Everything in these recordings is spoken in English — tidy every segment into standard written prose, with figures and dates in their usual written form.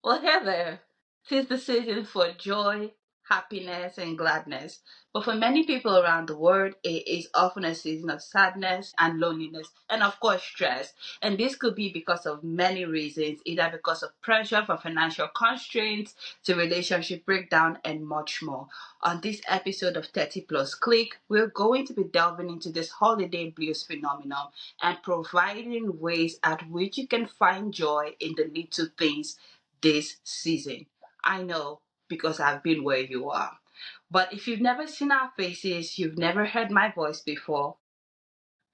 Well, hey there. Tis the season for joy, happiness, and gladness. But for many people around the world, it is often a season of sadness and loneliness, and of course, stress. And this could be because of many reasons, either because of pressure from financial constraints to relationship breakdown and much more. On this episode of 30 Plus Click, we're going to be delving into this holiday blues phenomenon and providing ways at which you can find joy in the little things this season. I know because I've been where you are. But if you've never seen our faces, you've never heard my voice before,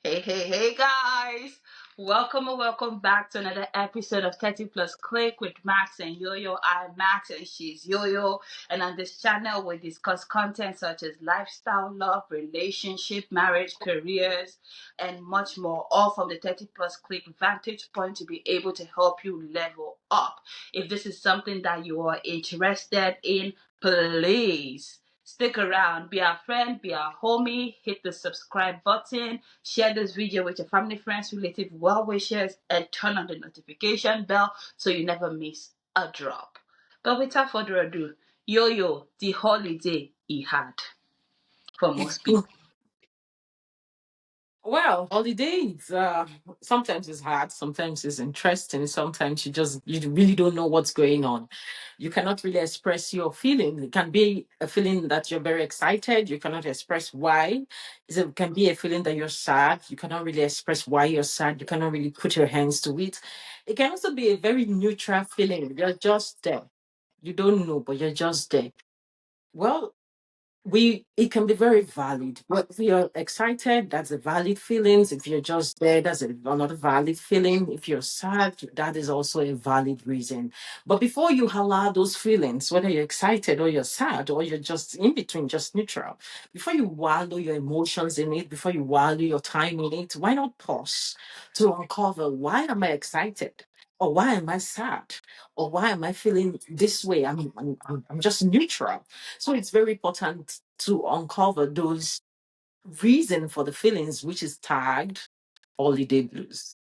hey, hey, hey, guys! Welcome and welcome back to another episode of 30 Plus Click with Max and Yo Yo. I'm Max and she's Yo Yo. And on this channel, we discuss content such as lifestyle, love, relationship, marriage, careers, and much more, all from the 30 Plus Click vantage point to be able to help you level up. If this is something that you are interested in, please stick around, be our friend, be our homie, hit the subscribe button, share this video with your family, friends, relatives, well wishers, and turn on the notification bell so you never miss a drop. But without further ado, Yo Yo, the holiday he had for most people. Well, holidays, sometimes it's hard, sometimes it's interesting, sometimes you really don't know what's going on. You cannot really express your feeling. It can be a feeling that you're very excited, you cannot express why. It can be a feeling that you're sad, you cannot really express why you're sad, you cannot really put your hands to it. It can also be a very neutral feeling. You're just there. You don't know, but you're just there. Well, we it can be very valid. But if you're excited, that's a valid feeling. If you're just there, that's another valid feeling. If you're sad, that is also a valid reason. But before you allow those feelings, whether you're excited or you're sad or you're just in between, just neutral, before you wallow your emotions in it, before you wallow your time in it, why not pause to uncover, why am I excited? Or why am I sad? Or why am I feeling this way? I'm just neutral. So it's very important to uncover those reason for the feelings, which is tagged holiday blues.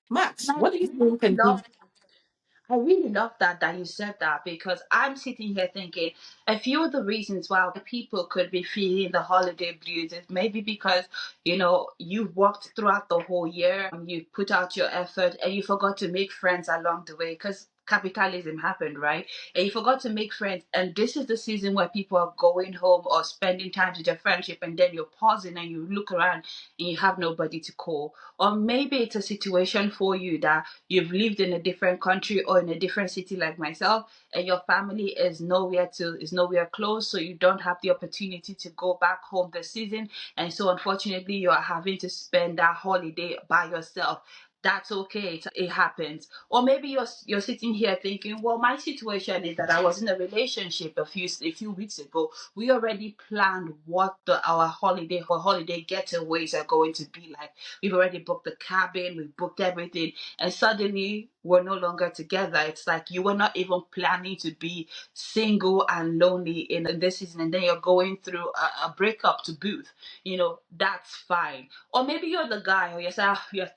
Max, And what do you think can be? I really love that you said that because I'm sitting here thinking a few of the reasons why people could be feeling the holiday blues is maybe because you worked throughout the whole year, you put out your effort, and you forgot to make friends along the way because capitalism happened, right? And you forgot to make friends, and this is the season where people are going home or spending time with their friendship, and then you're pausing and you look around and you have nobody to call. Or maybe it's a situation for you that you've lived in a different country or in a different city like myself, and your family is nowhere close, so you don't have the opportunity to go back home this season, and so unfortunately you are having to spend that holiday by yourself. That's okay. It happens. Or maybe you're sitting here thinking, well, my situation is that I was in a relationship a few weeks ago. We already planned what our holiday getaways are going to be like. We've already booked the cabin, we've booked everything, and suddenly we're no longer together. It's like you were not even planning to be single and lonely in this season, and then you're going through a breakup to boot. That's fine. Or maybe you're the guy, or you're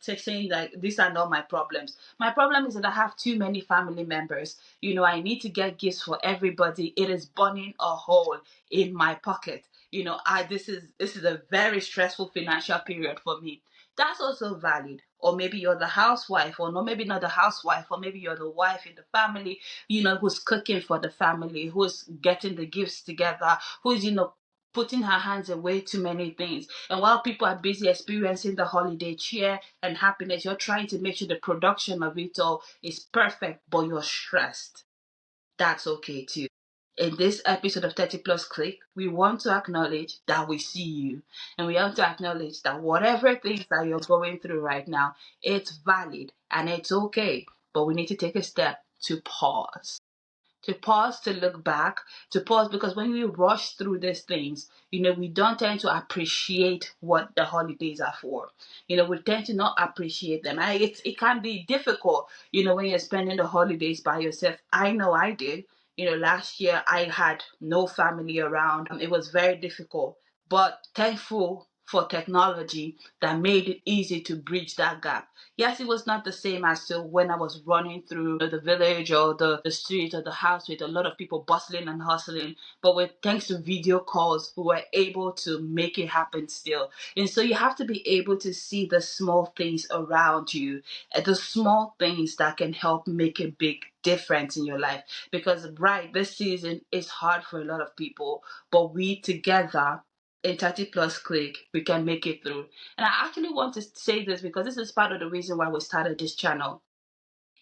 saying like these are not my problems. My problem is that I have too many family members. I need to get gifts for everybody. It is burning a hole in my pocket. This is a very stressful financial period for me. That's also valid. Or maybe you're the housewife, or no, maybe not the housewife, or maybe you're the wife in the family, who's cooking for the family, who's getting the gifts together, who's, putting her hands in way too many things. And while people are busy experiencing the holiday cheer and happiness, you're trying to make sure the production of it all is perfect, but you're stressed. That's okay too. In this episode of 30 Plus Click, we want to acknowledge that we see you. And we want to acknowledge that whatever things that you're going through right now, it's valid and it's okay. But we need to take a step to pause. To pause, to look back, to pause, because when we rush through these things, we don't tend to appreciate what the holidays are for. We tend to not appreciate them. It can be difficult, when you're spending the holidays by yourself. I know I did. Last year I had no family around. It was very difficult, but thankful for technology that made it easy to bridge that gap. Yes, it was not the same as to when I was running through the village or the street or the house with a lot of people bustling and hustling. But with thanks to video calls, we were able to make it happen still. And so you have to be able to see the small things around you, the small things that can help make a big difference in your life. Because right, this season is hard for a lot of people, but we together in 30 plus click, we can make it through. And I actually want to say this because this is part of the reason why we started this channel,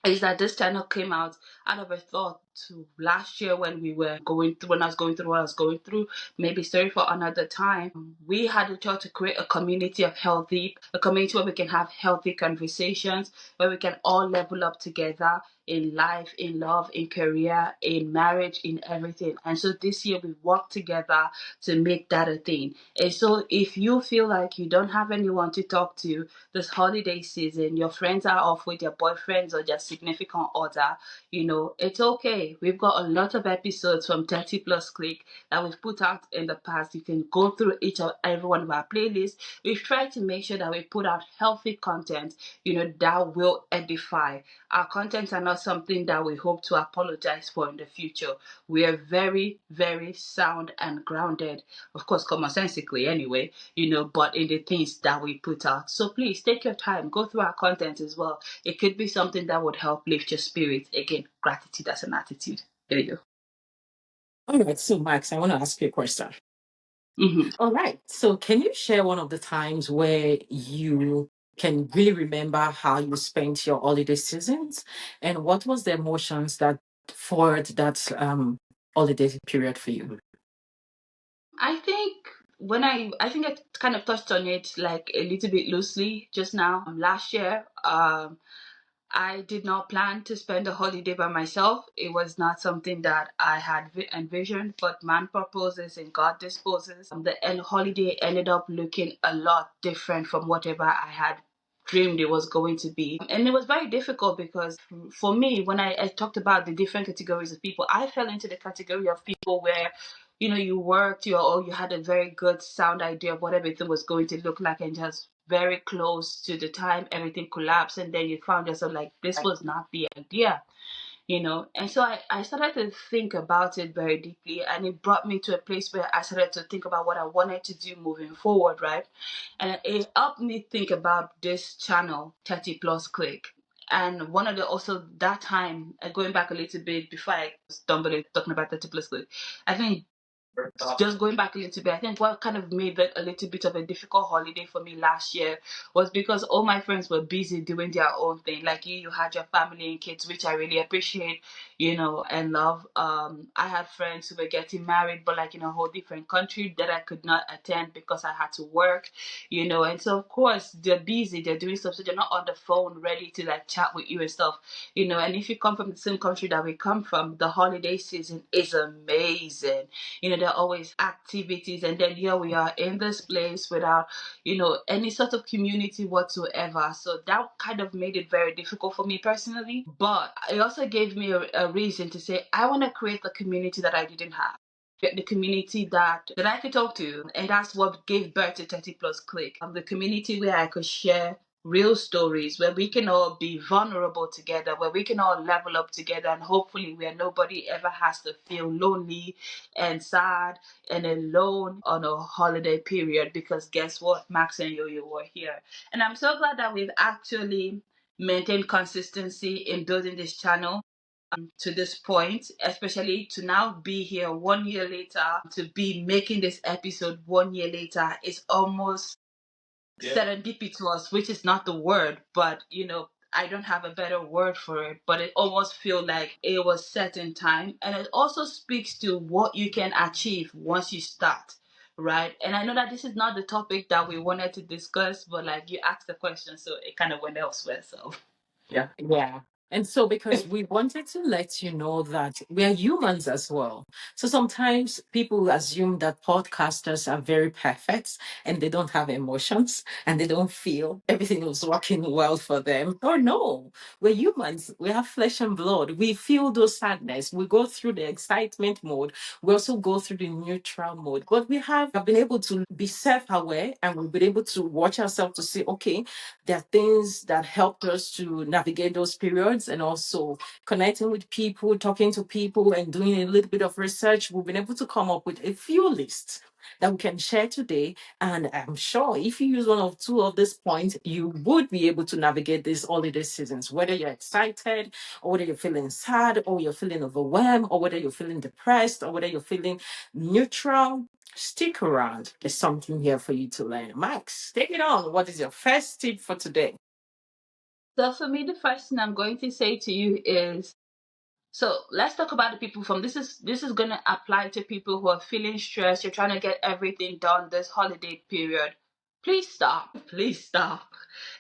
is that this channel came out of a thought to last year when we were going through when I was going through what I was going through, maybe story for another time. We had a thought to create a community of a community where we can have healthy conversations, where we can all level up together in life, in love, in career, in marriage, in everything. And so this year we worked together to make that a thing. And so if you feel like you don't have anyone to talk to this holiday season, your friends are off with their boyfriends or their significant other, it's okay. We've got a lot of episodes from 30 plus click that we've put out in the past. You can go through each of every one of our playlists. We've tried to make sure that we put out healthy content, that will edify. Our contents are not something that we hope to apologize for in the future. We are very, very sound and grounded, of course, common sensically anyway, but in the things that we put out. So please take your time, go through our content as well. It could be something that would help lift your spirit. Again, gratitude as an attitude. There you go. All right, so Max, I want to ask you a question. Mhm. All right. So, can you share one of the times where you can really remember how you spent your holiday seasons, and what was the emotions that followed that holiday period for you? I think I kind of touched on it like a little bit loosely just now. Last year, I did not plan to spend a holiday by myself. It was not something that I had envisioned, but man proposes and God disposes. The holiday ended up looking a lot different from whatever I had dreamed it was going to be. And it was very difficult because for me, when I talked about the different categories of people, I fell into the category of people where you worked, you had a very good sound idea of what everything was going to look like, and just very close to the time everything collapsed, and then you found yourself like this was not the idea. And so I started to think about it very deeply, and it brought me to a place where I started to think about what I wanted to do moving forward, right? And it helped me think about this channel, 30 plus click. And one of the also that time, going back a little bit before I stumbled talking about 30 plus click, I think just going back a little bit, I think what kind of made that a little bit of a difficult holiday for me last year was because all my friends were busy doing their own thing. Like you had your family and kids, which I really appreciate, and love. I had friends who were getting married, but like in a whole different country that I could not attend because I had to work, and so of course they're busy, they're doing stuff, so they're not on the phone ready to like chat with you and stuff, and if you come from the same country that we come from, the holiday season is amazing. There are always activities, and then here we are in this place without, any sort of community whatsoever. So that kind of made it very difficult for me personally. But it also gave me a reason to say, I want to create the community that I didn't have. The community that I could talk to, and that's what gave birth to 30 plus click. The community where I could share real stories, where we can all be vulnerable together, where we can all level up together, and hopefully where nobody ever has to feel lonely and sad and alone on a holiday period. Because guess what, Max and Yo-Yo were here, and I'm so glad that we've actually maintained consistency in building this channel to this point, especially to now be here 1 year later, to be making this episode 1 year later, is almost serendipitous, which is not the word, but I don't have a better word for it, but it almost feels like it was set in time. And it also speaks to what you can achieve once you start, right? And I know that this is not the topic that we wanted to discuss, but like you asked the question, so it kind of went elsewhere. So Yeah. And so, because we wanted to let you know that we are humans as well. So sometimes people assume that podcasters are very perfect and they don't have emotions and they don't feel everything is working well for them. Oh no, we're humans. We have flesh and blood. We feel those sadness. We go through the excitement mode. We also go through the neutral mode. But we have been able to be self-aware and we've been able to watch ourselves to say, okay, there are things that helped us to navigate those periods, and also connecting with people, talking to people, and doing a little bit of research. We've been able to come up with a few lists that we can share today. And I'm sure if you use one or two of these points, you would be able to navigate these holiday seasons, whether you're excited, or whether you're feeling sad, or you're feeling overwhelmed, or whether you're feeling depressed, or whether you're feeling neutral. Stick around. There's something here for you to learn. Max, take it on. What is your first tip for today? So for me, the first thing I'm going to say to you is, so let's talk about the people from this is gonna apply to people who are feeling stressed. You're trying to get everything done this holiday period. Please stop. Please stop.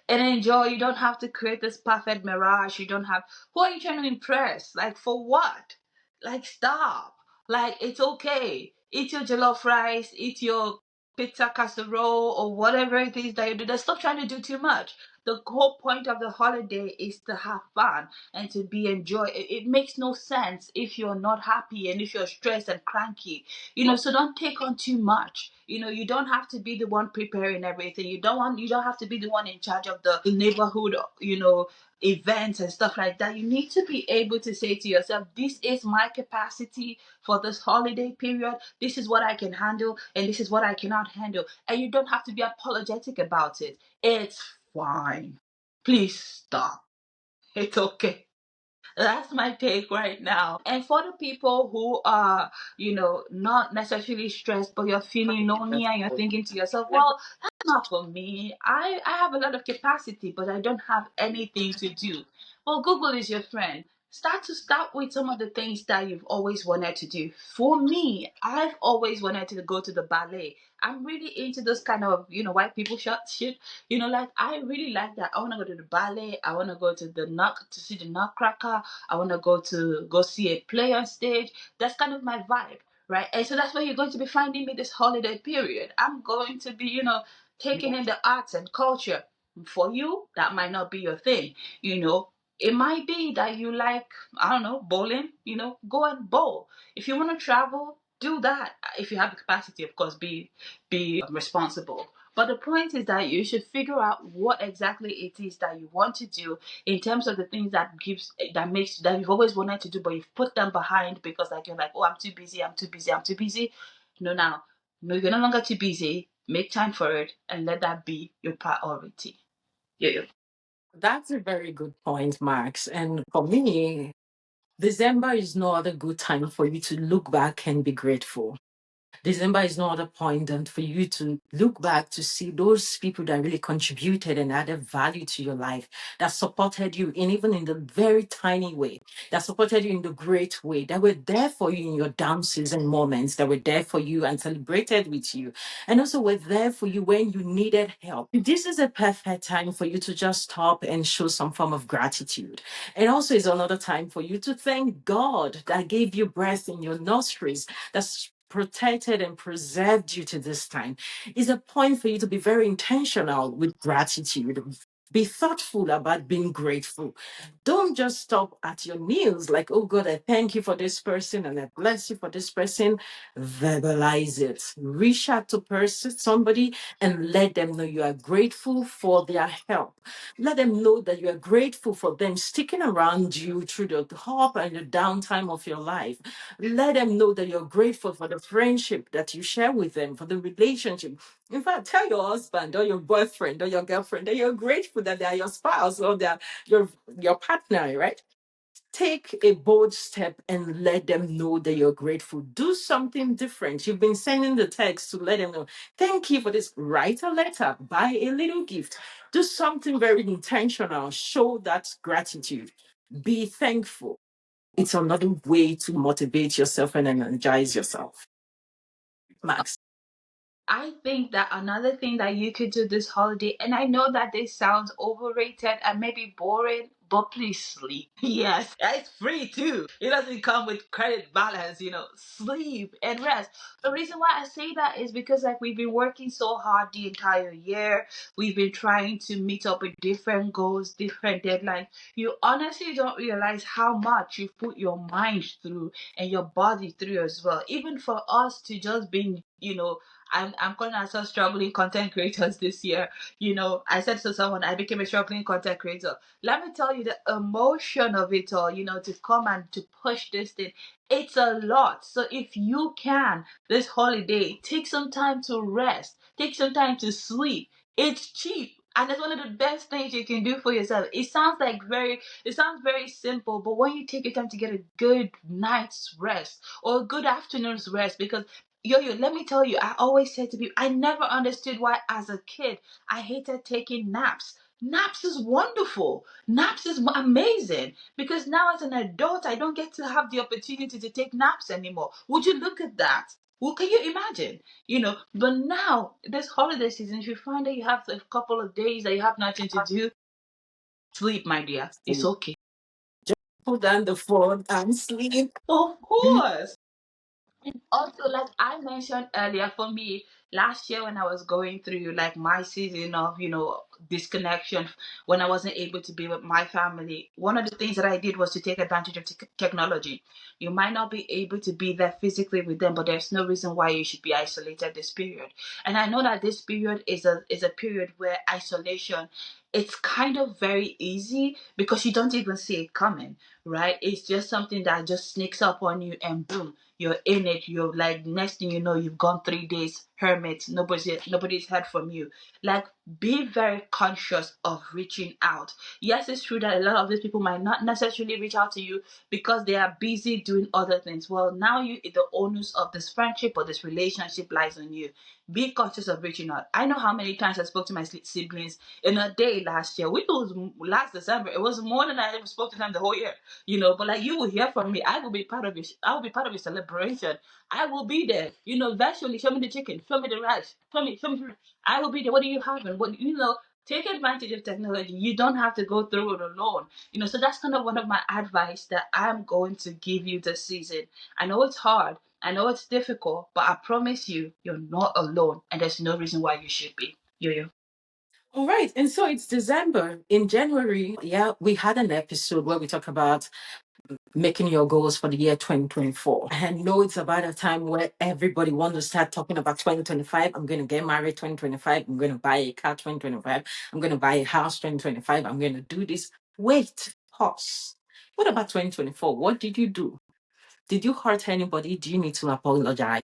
And enjoy. You don't have to create this perfect mirage. You don't have who are you trying to impress? Like for what? Like stop. Like it's okay. Eat your jollof rice, eat your pizza casserole or whatever it is that you do. Just stop trying to do too much. The whole point of the holiday is to have fun and to be enjoy. It makes no sense if you're not happy and if you're stressed and cranky, so don't take on too much. You don't have to be the one preparing everything. You don't have to be the one in charge of the neighborhood, events and stuff like that. You need to be able to say to yourself, this is my capacity for this holiday period. This is what I can handle and this is what I cannot handle. And you don't have to be apologetic about it. It's fine. Please stop. It's okay. That's my take right now. And for the people who are, not necessarily stressed, but you're feeling lonely and you're thinking to yourself, well, that's not for me. I have a lot of capacity, but I don't have anything to do. Well, Google is your friend. Start with some of the things that you've always wanted to do. For me, I've always wanted to go to the ballet. I'm really into those kind of, white people shit. Like I really like that. I want to go to the ballet. I want to go to the nut to see the Nutcracker. I want to go see a play on stage. That's kind of my vibe, right? And so that's where you're going to be finding me this holiday period. I'm going to be, taking in the arts and culture. For you, that might not be your thing, you know. It might be that you like, I don't know, bowling, go and bowl. If you want to travel, do that. If you have the capacity, of course, be responsible. But the point is that you should figure out what exactly it is that you want to do in terms of the things that you've always wanted to do, but you've put them behind because like you're like, oh, I'm too busy, I'm too busy, I'm too busy. No, now, no, you're no longer too busy. Make time for it and let that be your priority. Yeah. That's a very good point, Max. And for me, December is no other good time for you to look back and be grateful. December is no other point than for you to look back to see those people that really contributed and added value to your life, that supported you in even in the very tiny way, that supported you in the great way, that were there for you in your down season moments, that were there for you and celebrated with you, and also were there for you when you needed help. This is a perfect time for you to just stop and show some form of gratitude. And also is another time for you to thank God that gave you breath in your nostrils, that's protected and preserved you to this time. Is a point for you to be very intentional with gratitude. Be thoughtful about being grateful. Don't just stop at your meals like, oh God, I thank you for this person and I bless you for this person. Verbalize it. Reach out to somebody, and let them know you are grateful for their help. Let them know that you are grateful for them sticking around you through the up and the downtime of your life. Let them know that you're grateful for the friendship that you share with them, for the relationship. In fact, tell your husband or your boyfriend or your girlfriend that you're grateful that they are your spouse or they're your partner, right? Take a bold step and let them know that you're grateful. Do something different. You've been sending the text to let them know, thank you for this. Write a letter, buy a little gift. Do something very intentional. Show that gratitude. Be thankful. It's another way to motivate yourself and energize yourself. Max. I think that another thing that you could do this holiday, and I know that this sounds overrated and maybe boring, but please sleep. Yes, it's free too. It doesn't come with credit balance, Sleep and rest. The reason why I say that is because like we've been working so hard the entire year. We've been trying to meet up with different goals, different deadlines. You honestly don't realize how much you've put your mind through and your body through as well. Even for us to just being, I'm calling ourselves struggling content creators this year. I said to someone, I became a struggling content creator. Let me tell you the emotion of it all, to come and to push this thing. It's a lot. So if you can, this holiday, take some time to rest, take some time to sleep. It's cheap. And it's one of the best things you can do for yourself. It sounds very simple, but when you take your time to get a good night's rest or a good afternoon's rest, because let me tell you, I always said to people, I never understood why as a kid I hated taking naps. Naps is wonderful. Naps is amazing because now as an adult, I don't get to have the opportunity to take naps anymore. Would you look at that? Well, can you imagine? But now this holiday season, if you find that you have a couple of days that you have nothing to do, sleep, my dear. It's Sleep. okay. Put down the phone and sleep. Of course. Also, like I mentioned earlier, for me, last year when I was going through like my season of, disconnection, when I wasn't able to be with my family, one of the things that I did was to take advantage of technology. You might not be able to be there physically with them, but there's no reason why you should be isolated this period. And I know that this period is a period where isolation, it's kind of very easy because you don't even see it coming, right? It's just something that just sneaks up on you and boom, you're in it. You're like, next thing you know, you've gone 3 days hermit. Nobody's heard from you. Like, be very conscious of reaching out. Yes, it's true that a lot of these people might not necessarily reach out to you because they are busy doing other things. Well, now the onus of this friendship or this relationship lies on you. Be conscious of reaching out. I know how many times I spoke to my siblings in a day last year, which was last December. It was more than I ever spoke to them the whole year. But like you will hear from me. I will be part of it. I will be part of your celebration. I will be there. Virtually show me the chicken, show me the rice, show me. I will be there. What are you having? Take advantage of technology. You don't have to go through it alone. So that's kind of one of my advice that I'm going to give you this season. I know it's hard. I know it's difficult, but I promise you, you're not alone, and there's no reason why you should be. Yo. All right. And so it's December. In January, yeah, we had an episode where we talk about making your goals for the year 2024. And I know it's about a time where everybody wants to start talking about 2025. I'm going to get married 2025. I'm going to buy a car 2025. I'm going to buy a house 2025. I'm going to do this. Wait, pause. What about 2024? What did you do? Did you hurt anybody? Do you need to apologize?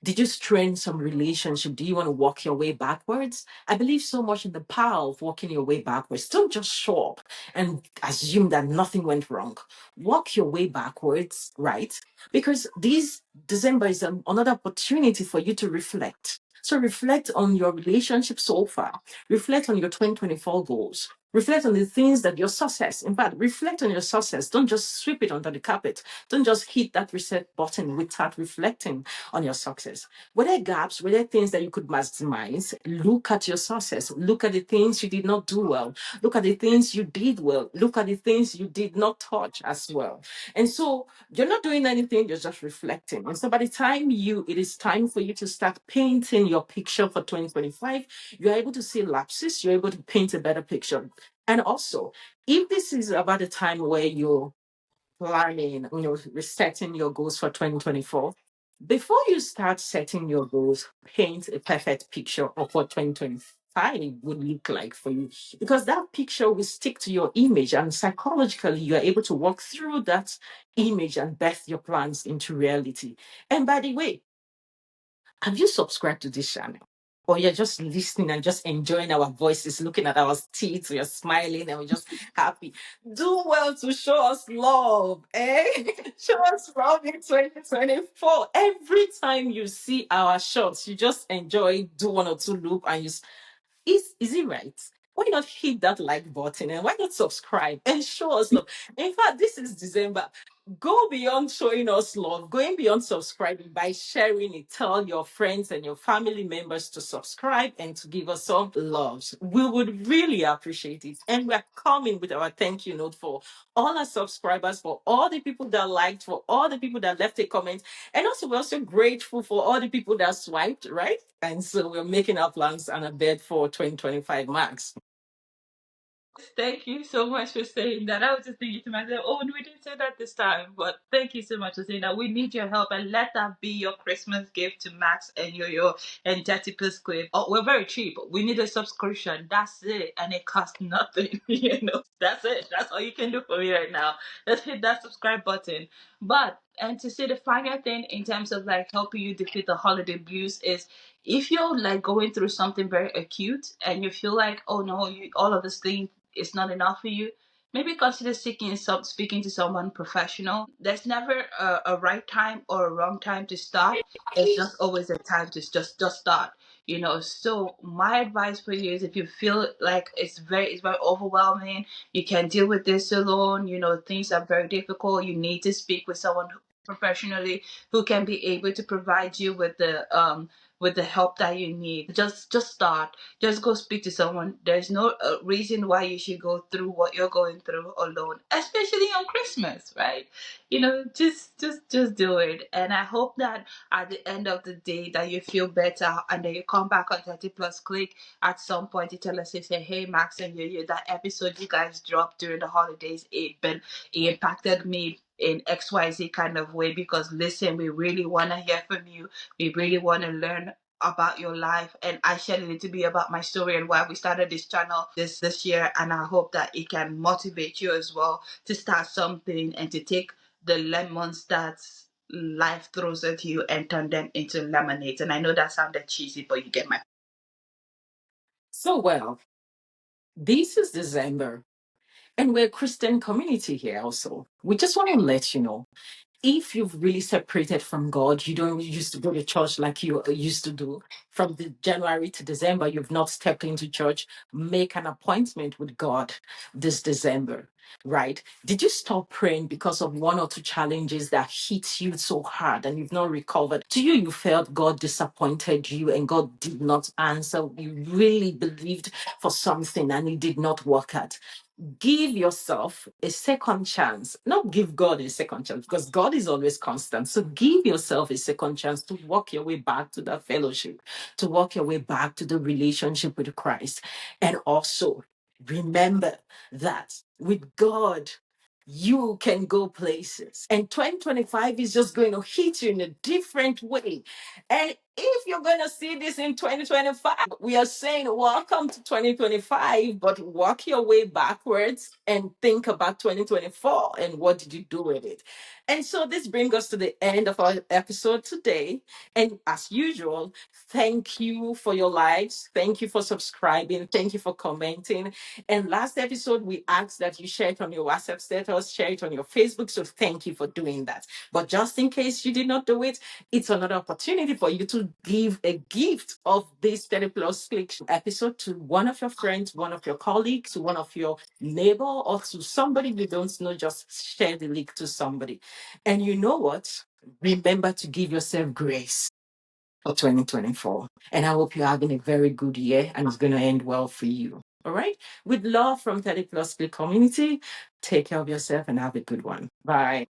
Did you strain some relationship? Do you want to walk your way backwards? I believe so much in the power of walking your way backwards. Don't just show up and assume that nothing went wrong. Walk your way backwards, right? Because this December is another opportunity for you to reflect. So reflect on your relationship so far. Reflect on your 2024 goals. Reflect on the things that your success. In fact, reflect on your success. Don't just sweep it under the carpet. Don't just hit that reset button without reflecting on your success. Were there gaps? Were there things that you could maximize? Look at your success. Look at the things you did not do well. Look at the things you did well. Look at the things you did not touch as well. And so you're not doing anything, you're just reflecting. And so by the time it is time for you to start painting your picture for 2025, you're able to see lapses, you're able to paint a better picture. And also, if this is about a time where you're planning, resetting your goals for 2024, before you start setting your goals, paint a perfect picture of what 2025 would look like for you. Because that picture will stick to your image, and psychologically, you are able to walk through that image and birth your plans into reality. And by the way, have you subscribed to this channel? Or you're just listening and just enjoying our voices, looking at our teeth, we're smiling and we're just happy. Do well to show us love, eh? Show us love in 2024. Every time you see our shots, you just enjoy, do one or two loop, and is it right? Why not hit that like button and why not subscribe and show us love? In fact, this is December. go beyond showing us love, going beyond subscribing by sharing it. Tell your friends and your family members to subscribe and to give us some loves. We would really appreciate it. And we're coming with our thank you note for all our subscribers, for all the people that liked, for all the people that left a comment. And also, we're also grateful for all the people that swiped, right? And so we're making our plans and a bed for 2025 max. Thank you so much for saying that. I was just thinking to myself, oh, we didn't say that this time. But thank you so much for saying that. We need your help, and let that be your Christmas gift to Max and Yo-Yo and 30 Plus Clip. Oh, we're very cheap. We need a subscription. That's it. And it costs nothing. That's it. That's all you can do for me right now. Let's hit that subscribe button. But, and to say the final thing in terms of like helping you defeat the holiday blues is, if you're like going through something very acute and you feel like, oh no, all of this thing is not enough for you, maybe consider speaking to someone professional. There's never a right time or a wrong time to start. It's just always a time to just start. So my advice for you is, if you feel like it's very overwhelming, you can't deal with this alone. Things are very difficult. You need to speak with someone professionally who can be able to provide you with the help that you need. Just start. Just go speak to someone. There's no reason why you should go through what you're going through alone, especially on Christmas, right? Just do it. And I hope that at the end of the day that you feel better, and then you come back on 30 Plus Click at some point. You tell us, you say, hey, Max and you, that episode you guys dropped during the holidays, it impacted me in XYZ kind of way, because listen, we really want to hear from you. We really want to learn about your life, and I shared a little bit about my story and why we started this channel this year, and I hope that it can motivate you as well to start something and to take the lemons that life throws at you and turn them into lemonade. And I know that sounded cheesy, but you get my. So, well, this is December, and we're a Christian community here also. We just want to let you know, if you've really separated from God, you don't used to go to church like you used to do, from the January to December, you've not stepped into church, make an appointment with God this December, right? Did you stop praying because of one or two challenges that hit you so hard and you've not recovered? To you, you felt God disappointed you and God did not answer. You really believed for something and it did not work out. Give yourself a second chance. Not give God a second chance, because God is always constant. So give yourself a second chance to walk your way back to that fellowship, to walk your way back to the relationship with Christ. And also remember that with God, you can go places. And 2025 is just going to hit you in a different way. And if you're going to see this in 2025, we are saying welcome to 2025, but walk your way backwards and think about 2024 and what did you do with it. And so this brings us to the end of our episode today. And as usual, thank you for your likes. Thank you for subscribing. Thank you for commenting. And last episode, we asked that you share it on your WhatsApp status, share it on your Facebook. So thank you for doing that. But just in case you did not do it, it's another opportunity for you to give a gift of this 30 Plus Click episode to one of your friends, one of your colleagues, one of your neighbor, or to somebody you don't know. Just share the link to somebody. And you know what? Remember to give yourself grace for 2024. And I hope you're having a very good year and it's going to end well for you. All right. With love from 30 Plus Click community, take care of yourself and have a good one. Bye.